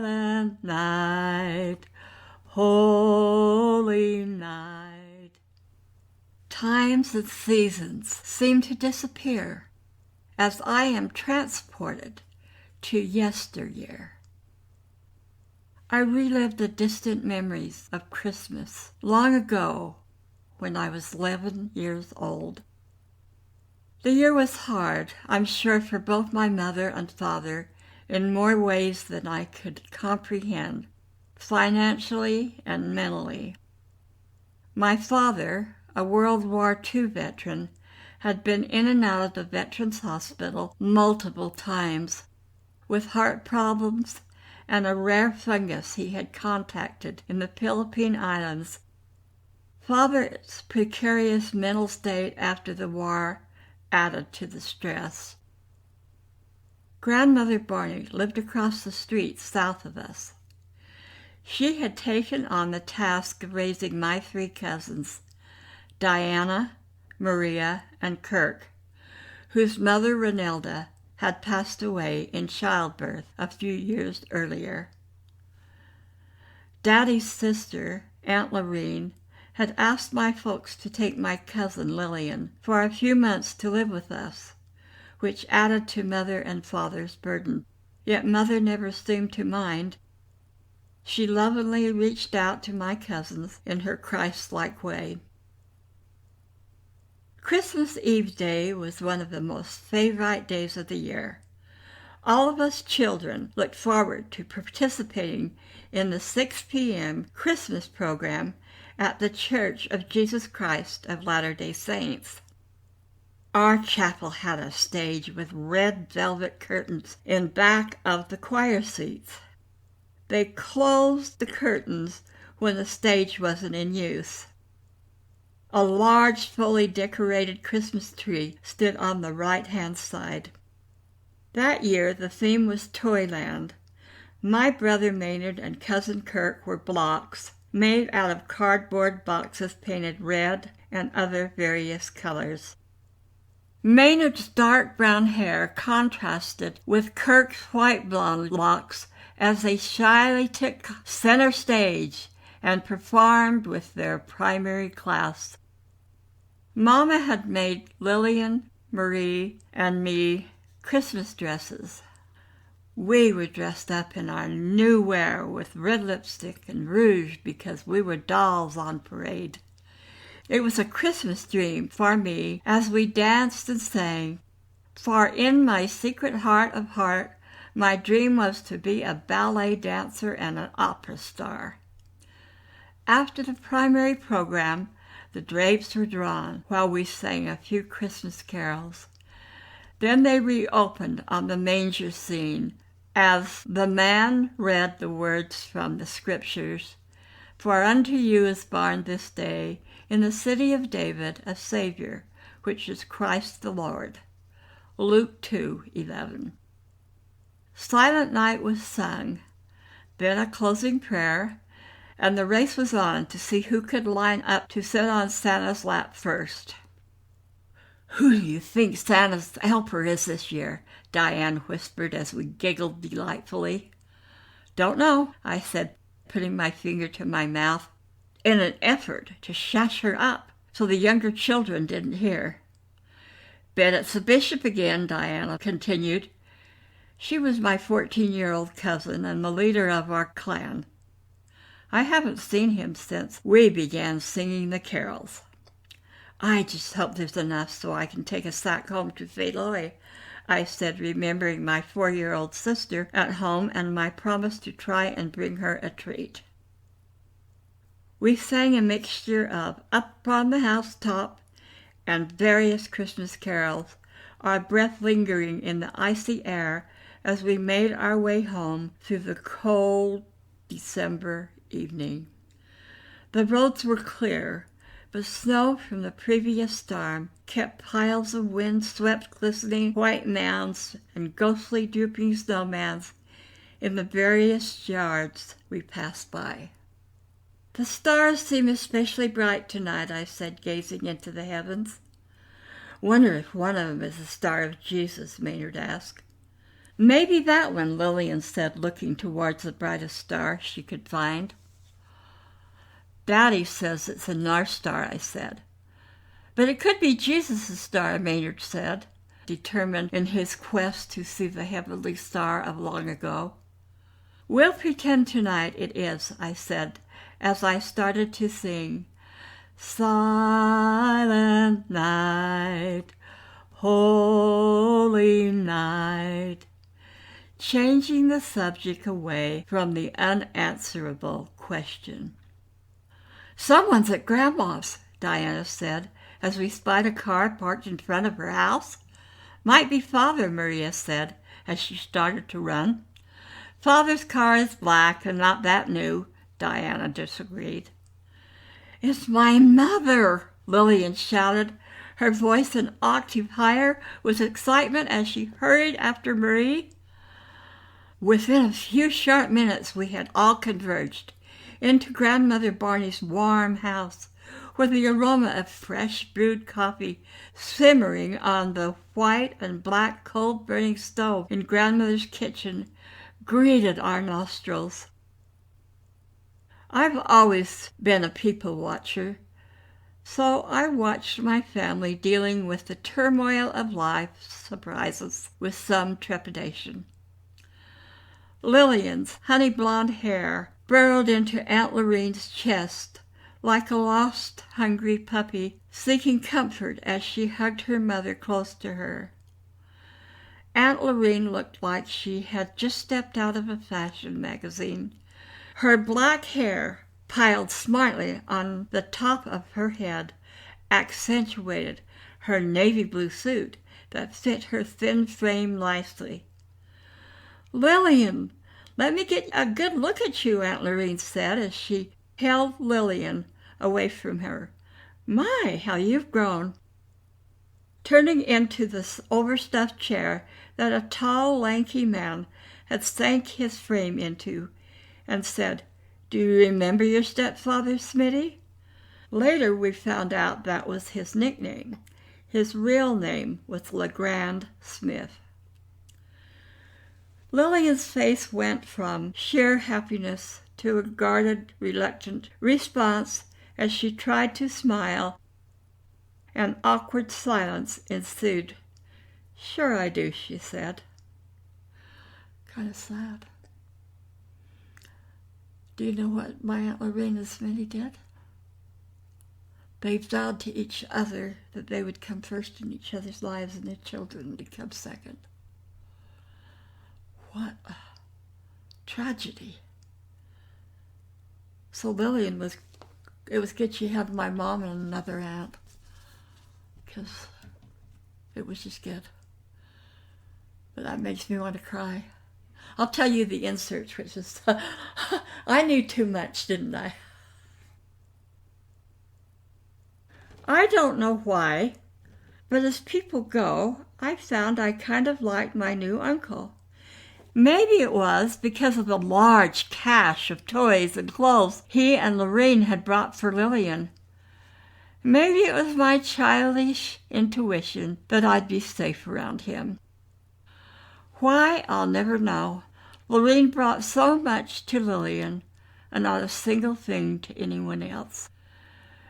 silent night, holy night. Times and seasons seem to disappear as I am transported to yesteryear. I relive the distant memories of Christmas long ago when I was 11 years old. The year was hard, I'm sure, for both my mother and father in more ways than I could comprehend, financially and mentally. My father, a World War II veteran, had been in and out of the Veterans Hospital multiple times with heart problems and a rare fungus he had contacted in the Philippine Islands. Father's precarious mental state after the war added to the stress. Grandmother Barney lived across the street south of us. She had taken on the task of raising my 3 cousins, Diana, Maria, and Kirk, whose mother, Renelda, had passed away in childbirth a few years earlier. Daddy's sister, Aunt Lorene, had asked my folks to take my cousin Lillian for a few months to live with us, which added to Mother and Father's burden. Yet Mother never seemed to mind. She lovingly reached out to my cousins in her Christ-like way. Christmas Eve day was one of the most favorite days of the year. All of us children looked forward to participating in the 6 p.m. Christmas program at the Church of Jesus Christ of Latter-day Saints. Our chapel had a stage with red velvet curtains in back of the choir seats. They closed the curtains when the stage wasn't in use. A large, fully decorated Christmas tree stood on the right-hand side. That year, the theme was Toyland. My brother Maynard and cousin Kirk were blocks made out of cardboard boxes painted red and other various colors. Maynard's dark brown hair contrasted with Kirk's white blonde locks as they shyly took center stage and performed with their primary class. Mama had made Lillian, Marie, and me Christmas dresses. We were dressed up in our new wear with red lipstick and rouge because we were dolls on parade. It was a Christmas dream for me as we danced and sang, for in my secret heart of heart, my dream was to be a ballet dancer and an opera star. After the primary program, the drapes were drawn while we sang a few Christmas carols. Then they reopened on the manger scene as the man read the words from the scriptures, "For unto you is born this day in the city of David a Savior, which is Christ the Lord." Luke 2:11. Silent Night was sung, then a closing prayer, and the race was on to see who could line up to sit on Santa's lap first. "Who do you think Santa's helper is this year?" Diane whispered as we giggled delightfully. "Don't know," I said, putting my finger to my mouth in an effort to shush her up so the younger children didn't hear. "Bet it's the bishop again," Diana continued. She was my 14-year-old cousin and the leader of our clan. I haven't seen him since we began singing the carols. "I just hope there's enough so I can take a sack home to Feloy," I said, remembering my 4-year-old sister at home and my promise to try and bring her a treat. We sang a mixture of Up on the Housetop and various Christmas carols, our breath lingering in the icy air as we made our way home through the cold December evening. The roads were clear, but snow from the previous storm kept piles of wind-swept, glistening white mounds and ghostly drooping snowmans in the various yards we passed by. "The stars seem especially bright tonight," I said, gazing into the heavens. "Wonder if one of them is the star of Jesus," Maynard asked. "Maybe that one," Lillian said, looking towards the brightest star she could find. "Daddy says it's a North Star," I said. "But it could be Jesus' star," Maynard said, determined in his quest to see the heavenly star of long ago. "We'll pretend tonight it is," I said, as I started to sing, "Silent night, holy night," changing the subject away from the unanswerable question. "Someone's at Grandma's," Diana said, as we spied a car parked in front of her house. "Might be Father," Maria said, as she started to run. "Father's car is black and not that new," Diana disagreed. "It's my mother!" Lillian shouted, her voice an octave higher with excitement as she hurried after Marie. Within a few short minutes we had all converged into Grandmother Barney's warm house, where the aroma of fresh brewed coffee simmering on the white and black coal-burning stove in Grandmother's kitchen greeted our nostrils. I've always been a people watcher, so I watched my family dealing with the turmoil of life's surprises with some trepidation. Lillian's honey blonde hair burrowed into Aunt Lorene's chest like a lost, hungry puppy seeking comfort as she hugged her mother close to her. Aunt Lorene looked like she had just stepped out of a fashion magazine. Her black hair, piled smartly on the top of her head, accentuated her navy blue suit that fit her thin frame nicely. "Lillian, let me get a good look at you," Aunt Lorene said as she held Lillian away from her. "My, how you've grown." Turning into the overstuffed chair that a tall, lanky man had sank his frame into, and said, "Do you remember your stepfather, Smitty?" Later we found out that was his nickname. His real name was LeGrand Smith. Lillian's face went from sheer happiness to a guarded, reluctant response as she tried to smile. An awkward silence ensued. "Sure I do," she said. Kind of sad. Do you know what my Aunt Lorene and Smitty did? They vowed to each other that they would come first in each other's lives and their children would come second. What a tragedy. So Lillian it was good she had my mom and another aunt, because it was just good. But that makes me want to cry. I'll tell you the insert, which is, I knew too much, didn't I? I don't know why, but as people go, I found I kind of liked my new uncle. Maybe it was because of the large cache of toys and clothes he and Lorene had brought for Lillian. Maybe it was my childish intuition that I'd be safe around him. Why, I'll never know. Lorene brought so much to Lillian, and not a single thing to anyone else,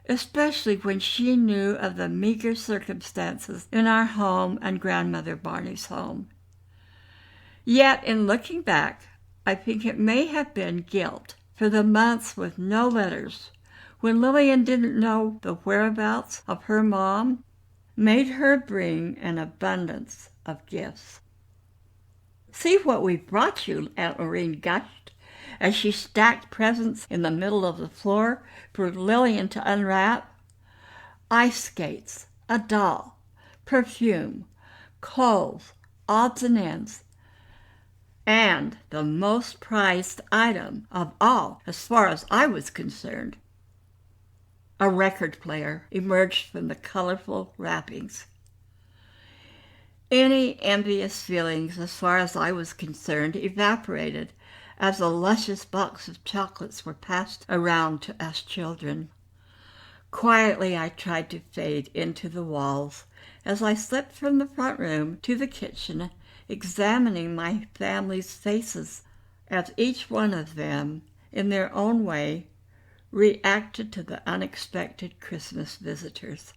especially when she knew of the meager circumstances in our home and Grandmother Barney's home. Yet, in looking back, I think it may have been guilt for the months with no letters, when Lillian didn't know the whereabouts of her mom, made her bring an abundance of gifts. "See what we've brought you," Aunt Lorene gushed, as she stacked presents in the middle of the floor for Lillian to unwrap. Ice skates, a doll, perfume, clothes, odds and ends, and the most prized item of all, as far as I was concerned, a record player emerged from the colorful wrappings. Any envious feelings, as far as I was concerned, evaporated as a luscious box of chocolates were passed around to us children. Quietly I tried to fade into the walls as I slipped from the front room to the kitchen examining my family's faces as each one of them, in their own way, reacted to the unexpected Christmas visitors.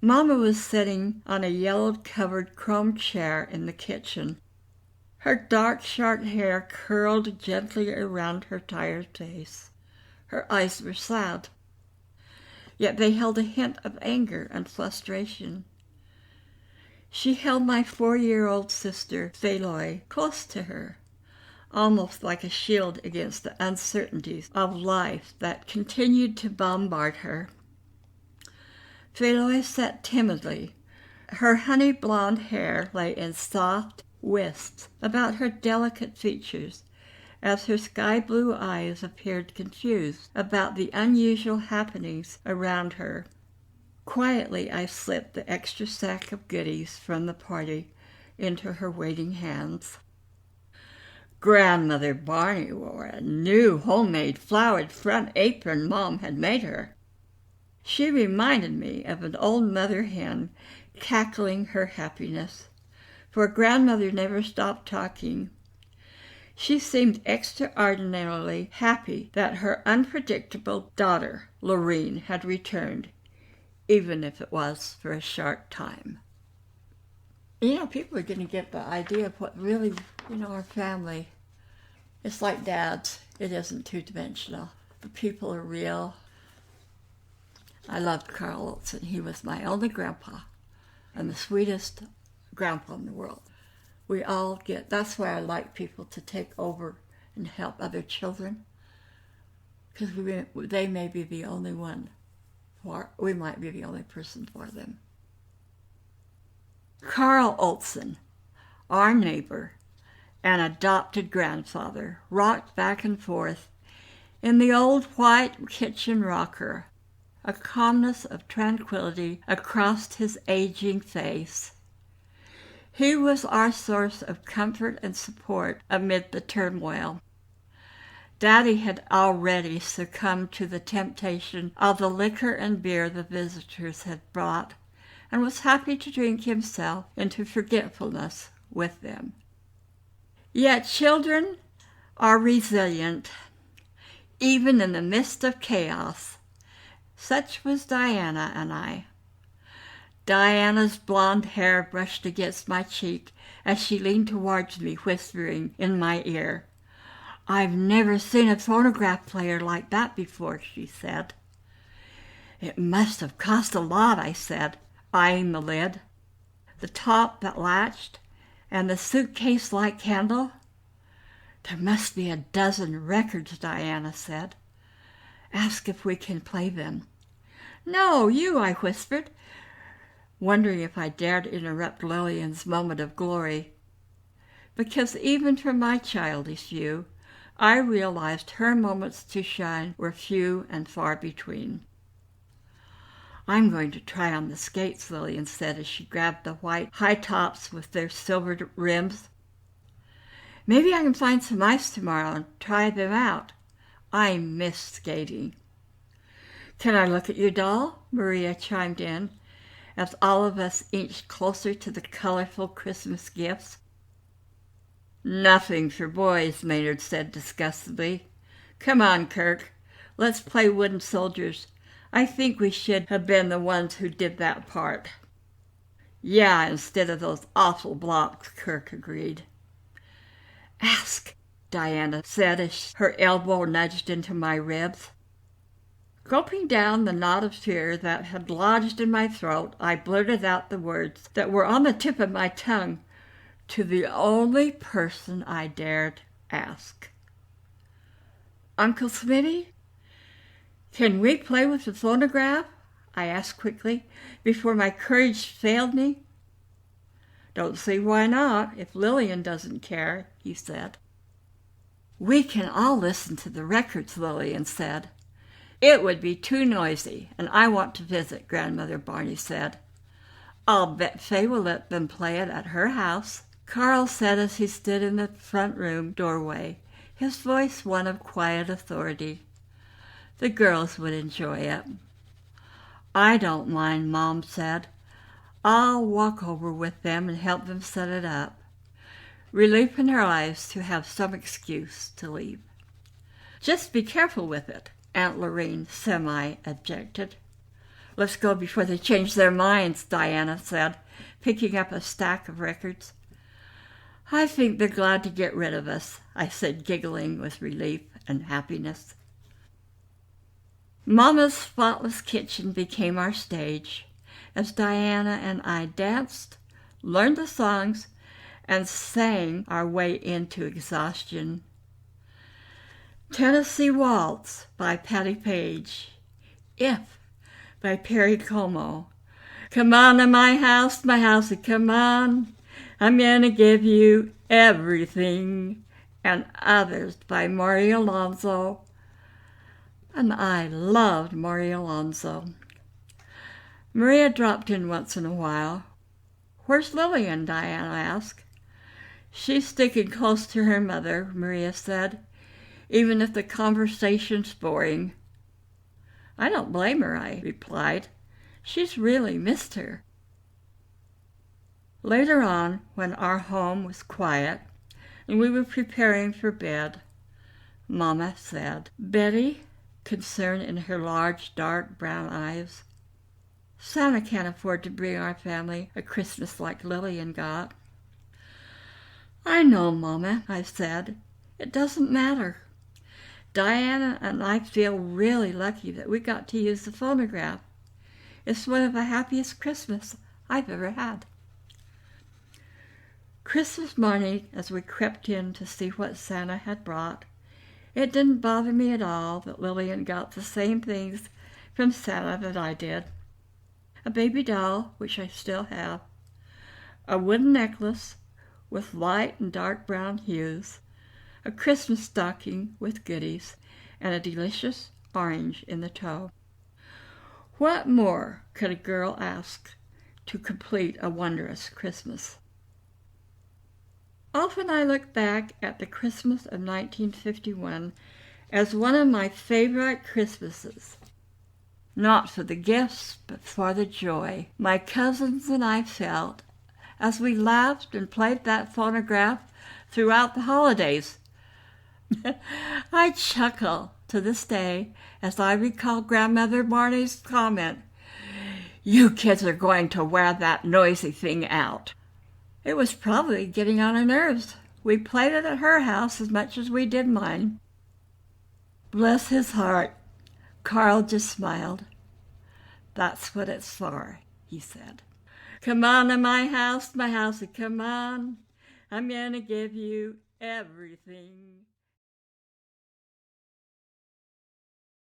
Mama was sitting on a yellow-covered chrome chair in the kitchen. Her dark, short hair curled gently around her tired face. Her eyes were sad, yet they held a hint of anger and frustration. She held my 4-year-old sister, Feloy, close to her, almost like a shield against the uncertainties of life that continued to bombard her. Feloy sat timidly. Her honey blonde hair lay in soft wisps about her delicate features, as her sky-blue eyes appeared confused about the unusual happenings around her. Quietly, I slipped the extra sack of goodies from the party into her waiting hands. Grandmother Barney wore a new homemade flowered front apron Mom had made her. She reminded me of an old mother hen cackling her happiness, for grandmother never stopped talking. She seemed extraordinarily happy that her unpredictable daughter, Lorene, had returned, even if it was for a short time. People are going to get the idea of what really, our family, it's like Dad's. It isn't two-dimensional. The people are real. I loved Carl Olson. He was my only grandpa and the sweetest grandpa in the world. We all that's why I like people to take over and help other children, because they may be the only one, we might be the only person for them. Carl Olson, our neighbor and adopted grandfather, rocked back and forth in the old white kitchen rocker, a calmness of tranquility across his aging face. He was our source of comfort and support amid the turmoil. Daddy had already succumbed to the temptation of the liquor and beer the visitors had brought, and was happy to drink himself into forgetfulness with them. Yet children are resilient, even in the midst of chaos. Such was Diana and I. Diana's blonde hair brushed against my cheek as she leaned towards me, whispering in my ear. "I've never seen a phonograph player like that before," she said. "It must have cost a lot," I said, eyeing the lid, the top that latched, and the suitcase-like handle. "There must be a dozen records," Diana said. "Ask if we can play them." "No, you," I whispered, wondering if I dared interrupt Lillian's moment of glory. Because even from my childish view, I realized her moments to shine were few and far between. "I'm going to try on the skates," Lillian said as she grabbed the white high tops with their silvered rims. "Maybe I can find some ice tomorrow and try them out. I miss skating." "Can I look at your doll?" Maria chimed in, as all of us inched closer to the colorful Christmas gifts. "Nothing for boys," Maynard said disgustedly. "Come on, Kirk. Let's play wooden soldiers. I think we should have been the ones who did that part." "Yeah, instead of those awful blocks," Kirk agreed. "Ask," Diana said as her elbow nudged into my ribs. Gulping down the knot of fear that had lodged in my throat, I blurted out the words that were on the tip of my tongue to the only person I dared ask. "Uncle Smitty, can we play with the phonograph?" I asked quickly, before my courage failed me. "Don't see why not, if Lillian doesn't care," he said. "We can all listen to the records," Lillian said. "It would be too noisy, and I want to visit," Grandmother Barney said. "I'll bet Fay will let them play it at her house," Carl said as he stood in the front room doorway, his voice one of quiet authority. "The girls would enjoy it." "I don't mind," Mom said. "I'll walk over with them and help them set it up." relief in our lives to have some excuse to leave. Just be careful with it, Aunt Lorraine semi-objected. Let's go before they change their minds, Diana said, picking up a stack of records. I think they're glad to get rid of us, I said, giggling with relief and happiness. Mama's spotless kitchen became our stage as Diana and I danced, learned the songs, and sang our way into exhaustion. Tennessee Waltz by Patti Page, If by Perry Como, Come on to my house, come on, I'm gonna give you everything, and others by Maury Alonso. And I loved Maury Alonso. Maria dropped in once in a while. Where's Lillian? Diana asked. She's sticking close to her mother, Maria said, even if the conversation's boring. I don't blame her, I replied. She's really missed her. Later on, when our home was quiet and we were preparing for bed, Mama said, Betty, concern in her large, dark brown eyes, Santa can't afford to bring our family a Christmas like Lillian got. I know, Mama, I said. It doesn't matter. Diana and I feel really lucky that we got to use the phonograph. It's one of the happiest Christmas I've ever had. Christmas morning, as we crept in to see what Santa had brought, it didn't bother me at all that Lillian got the same things from Santa that I did. A baby doll, which I still have, a wooden necklace with light and dark brown hues, a Christmas stocking with goodies, and a delicious orange in the toe. What more could a girl ask to complete a wondrous Christmas? Often I look back at the Christmas of 1951 as one of my favorite Christmases. Not for the gifts, but for the joy my cousins and I felt as we laughed and played that phonograph throughout the holidays. I chuckle to this day as I recall Grandmother Barney's comment, "You kids are going to wear that noisy thing out." It was probably getting on her nerves. We played it at her house as much as we did mine. Bless his heart, Carl just smiled. That's what it's for, he said. Come on to my house, come on. I'm gonna give you everything.